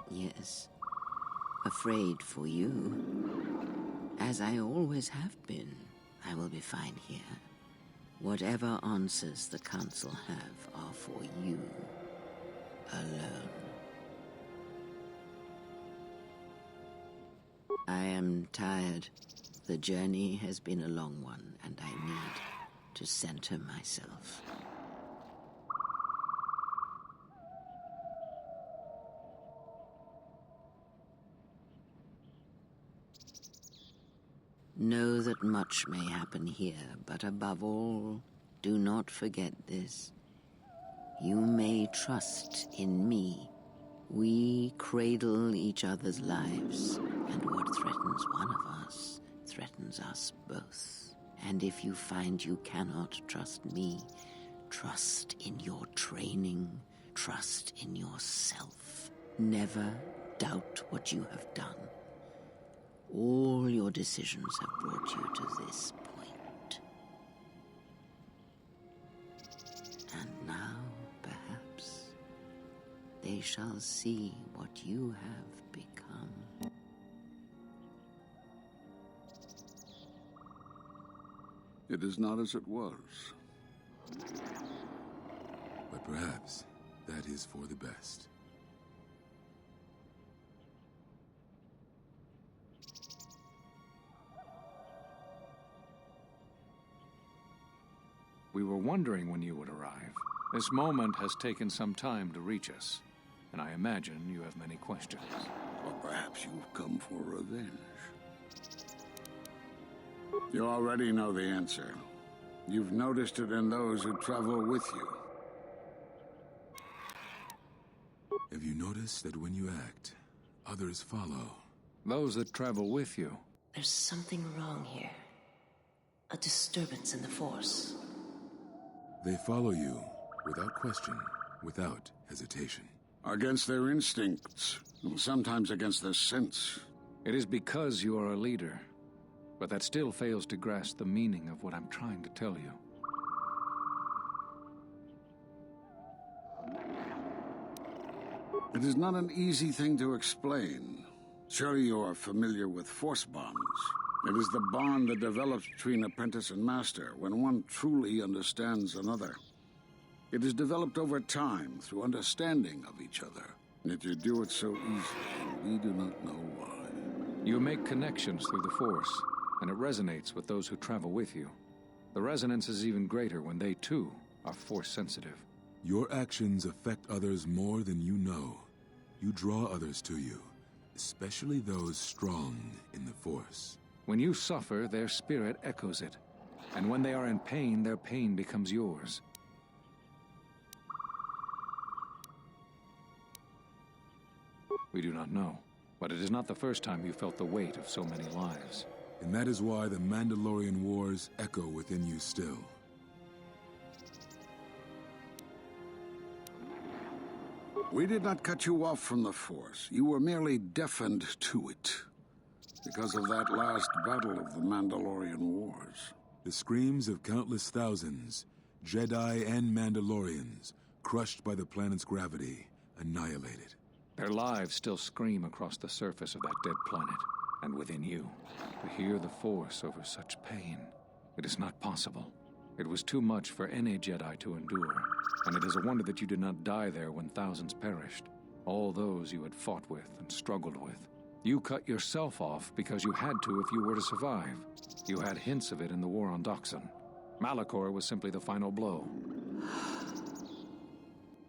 Yes, afraid for you. As I always have been, I will be fine here. Whatever answers the Council have are for you alone. I am tired. The journey has been a long one, and I need to center myself. Know that much may happen here, but above all, do not forget this. You may trust in me. We cradle each other's lives, and what threatens one of us threatens us both. And if you find you cannot trust me, trust in your training, trust in yourself. Never doubt what you have done. All your decisions have brought you to this point. And now, perhaps, they shall see what you have become. It is not as it was. But perhaps that is for the best. We were wondering when you would arrive. This moment has taken some time to reach us, and I imagine you have many questions. Or perhaps you've come for revenge. You already know the answer. You've noticed it in those who travel with you. Have you noticed that when you act, others follow? Those that travel with you. There's something wrong here. A disturbance in the Force. They follow you, without question, without hesitation. Against their instincts, and sometimes against their sense. It is because you are a leader, but that still fails to grasp the meaning of what I'm trying to tell you. It is not an easy thing to explain. Surely you are familiar with force bonds. It is the bond that develops between apprentice and master when one truly understands another. It is developed over time through understanding of each other. Yet you do it so easily, and we do not know why. You make connections through the Force, and it resonates with those who travel with you. The resonance is even greater when they, too, are Force-sensitive. Your actions affect others more than you know. You draw others to you, especially those strong in the Force. When you suffer, their spirit echoes it. And when they are in pain, their pain becomes yours. We do not know, but it is not the first time you felt the weight of so many lives. And that is why the Mandalorian Wars echo within you still. We did not cut you off from the Force. You were merely deafened to it. Because of that last battle of the Mandalorian Wars. The screams of countless thousands, Jedi and Mandalorians, crushed by the planet's gravity, annihilated. Their lives still scream across the surface of that dead planet, and within you. To hear the Force over such pain, it is not possible. It was too much for any Jedi to endure, and it is a wonder that you did not die there when thousands perished. All those you had fought with and struggled with. You cut yourself off because you had to if you were to survive. You had hints of it in the war on Doxon. Malachor was simply the final blow.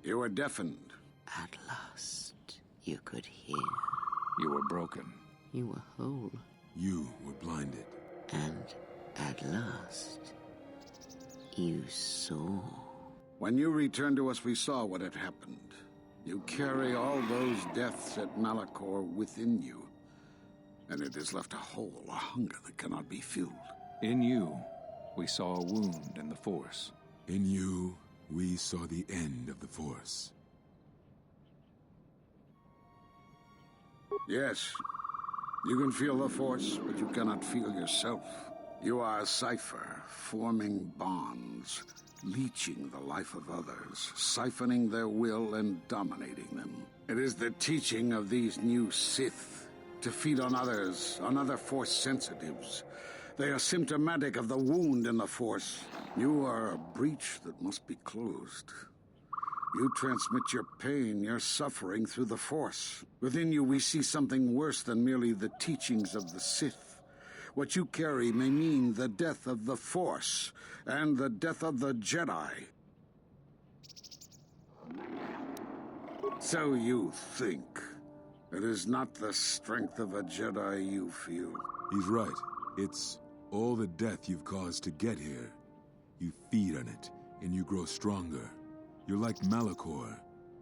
You were deafened. At last, you could hear. You were broken. You were whole. You were blinded. And at last, you saw. When you returned to us, we saw what had happened. You carry all those deaths at Malachor within you. And it has left a hole, a hunger that cannot be filled. In you, we saw a wound in the Force. In you, we saw the end of the Force. Yes, you can feel the Force, but you cannot feel yourself. You are a cipher, forming bonds, leeching the life of others, siphoning their will and dominating them. It is the teaching of these new Sith to feed on others, on other Force sensitives. They are symptomatic of the wound in the Force. You are a breach that must be closed. You transmit your pain, your suffering through the Force. Within you we see something worse than merely the teachings of the Sith. What you carry may mean the death of the Force and the death of the Jedi. So you think. It is not the strength of a Jedi you feel. He's right. It's all the death you've caused to get here. You feed on it, and you grow stronger. You're like Malachor.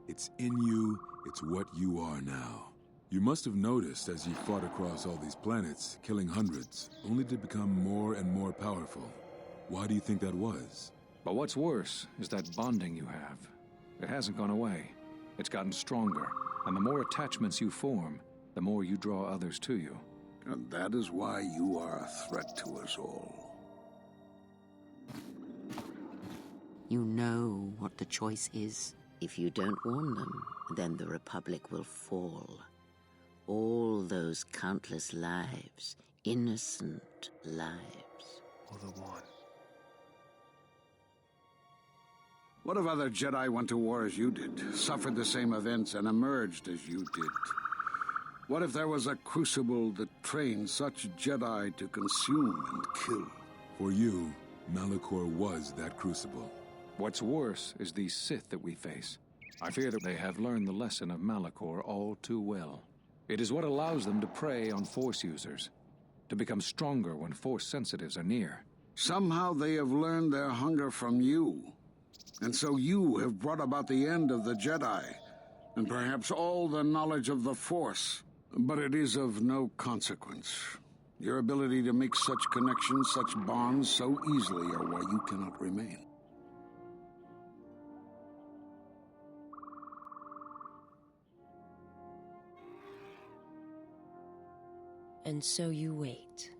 It's in you, it's what you are now. You must have noticed as you fought across all these planets, killing hundreds, only to become more and more powerful. Why do you think that was? But what's worse is that bonding you have. It hasn't gone away. It's gotten stronger, and the more attachments you form, the more you draw others to you. And that is why you are a threat to us all. You know what the choice is. If you don't warn them, then the Republic will fall. All those countless lives, innocent lives. Or the one. What if other Jedi went to war as you did, suffered the same events, and emerged as you did? What if there was a crucible that trained such Jedi to consume and kill? For you, Malachor was that crucible. What's worse is these Sith that we face. I fear that they have learned the lesson of Malachor all too well. It is what allows them to prey on Force users, to become stronger when Force sensitives are near. Somehow they have learned their hunger from you. And so you have brought about the end of the Jedi, and perhaps all the knowledge of the Force. But it is of no consequence. Your ability to make such connections, such bonds so easily are why you cannot remain. And so you wait,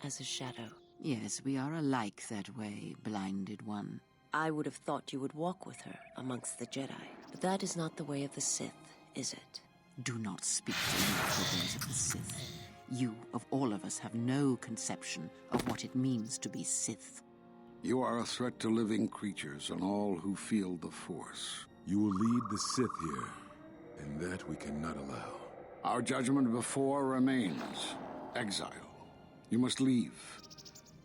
as a shadow. Yes, we are alike that way, blinded one. I would have thought you would walk with her amongst the Jedi. But that is not the way of the Sith, is it? Do not speak to me of the ways of the Sith. You, of all of us, have no conception of what it means to be Sith. You are a threat to living creatures and all who feel the Force. You will lead the Sith here, and that we cannot allow. Our judgment before remains. Exile. You must leave.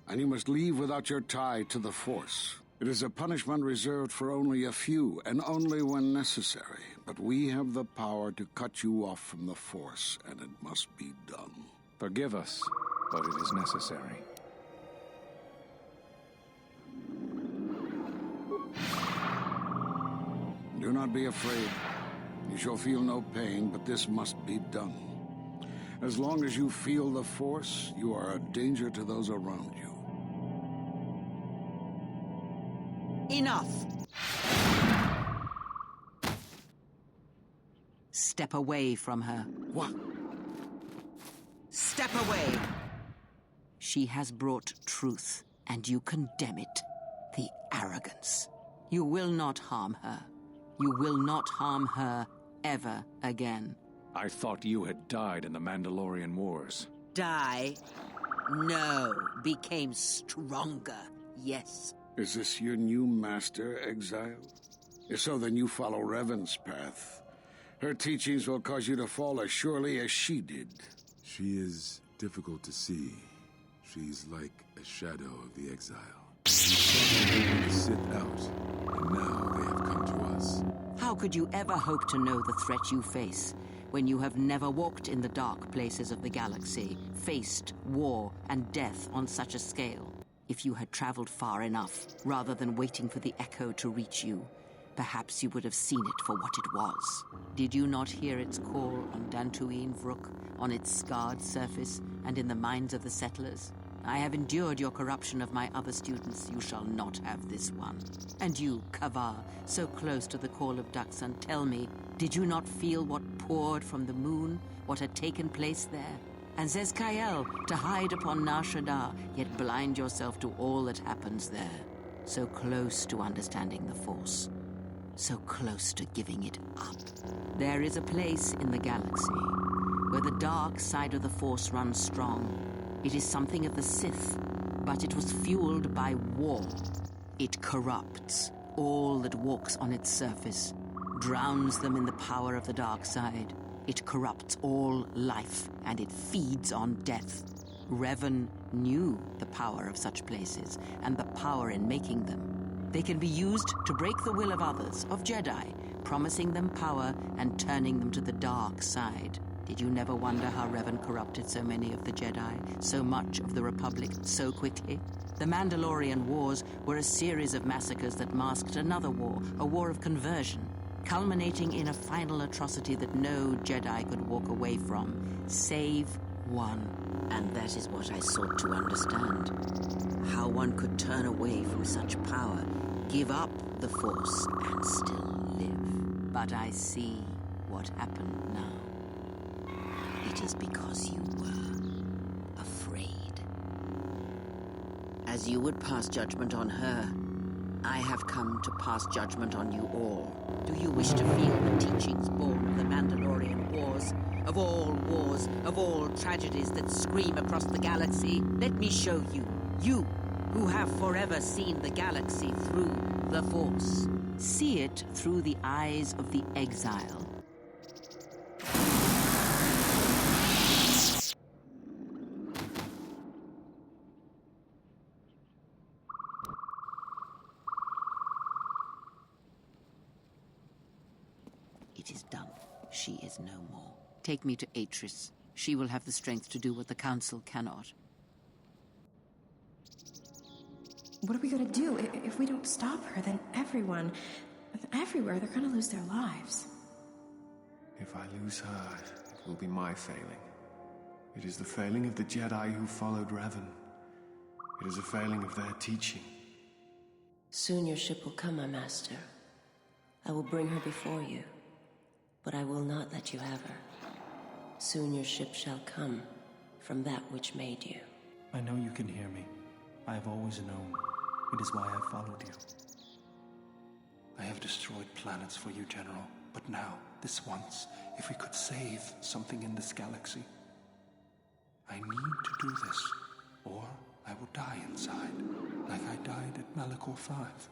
And you must leave without your tie to the Force. It is a punishment reserved for only a few, and only when necessary. But we have the power to cut you off from the Force, and it must be done. Forgive us, but it is necessary. Do not be afraid. You shall feel no pain, but this must be done. As long as you feel the Force, you are a danger to those around you. Enough! Step away from her. What? Step away! She has brought truth, and you condemn it. The arrogance. You will not harm her. You will not harm her ever again. I thought you had died in the Mandalorian Wars. Die? No. Became stronger. Yes. Is this your new master, Exile? If so, then you follow Revan's path. Her teachings will cause you to fall as surely as she did. She is difficult to see. She's like a shadow of the Exile. We sit out, and now they have come to us. How could you ever hope to know the threat you face when you have never walked in the dark places of the galaxy, faced war and death on such a scale? If you had traveled far enough, rather than waiting for the echo to reach you, perhaps you would have seen it for what it was. Did you not hear its call on Dantooine Vrook, on its scarred surface, and in the minds of the settlers? I have endured your corruption of my other students. You shall not have this one. And you, Kavar, so close to the call of Daxan, tell me, did you not feel what poured from the moon, what had taken place there? and Zezkael to hide upon Nar Shaddaa, yet blind yourself to all that happens there. So close to understanding the Force, so close to giving it up. There is a place in the galaxy where the dark side of the Force runs strong. It is something of the Sith, but it was fueled by war. It corrupts all that walks on its surface, drowns them in the power of the dark side. It corrupts all life, and it feeds on death. Revan knew the power of such places, and the power in making them. They can be used to break the will of others, of Jedi, promising them power and turning them to the dark side. Did you never wonder how Revan corrupted so many of the Jedi, so much of the Republic, so quickly? The Mandalorian Wars were a series of massacres that masked another war, a war of conversion, culminating in a final atrocity that no Jedi could walk away from, save one. And that is what I sought to understand. How one could turn away from such power, give up the Force, and still live. But I see what happened now. It is because you were afraid. As you would pass judgment on her, I have come to pass judgment on you all. Do you wish to feel the teachings born of the Mandalorian Wars? Of all tragedies that scream across the galaxy? Let me show you. You, who have forever seen the galaxy through the Force. See it through the eyes of the exile. It is done. She is no more. Take me to Atris. She will have the strength to do what the Council cannot. What are we gonna do? If we don't stop her, then everyone, everywhere, they're gonna lose their lives. If I lose her, it will be my failing. It is the failing of the Jedi who followed Revan. It is a failing of their teaching. Soon your ship will come, my master. I will bring her before you, but I will not let you have her. Soon your ship shall come from that which made you. I know you can hear me. I have always known. It is why I followed you. I have destroyed planets for you, General. But now, this once, if we could save something in this galaxy. I need to do this, or I will die inside, like I died at Malachor 5.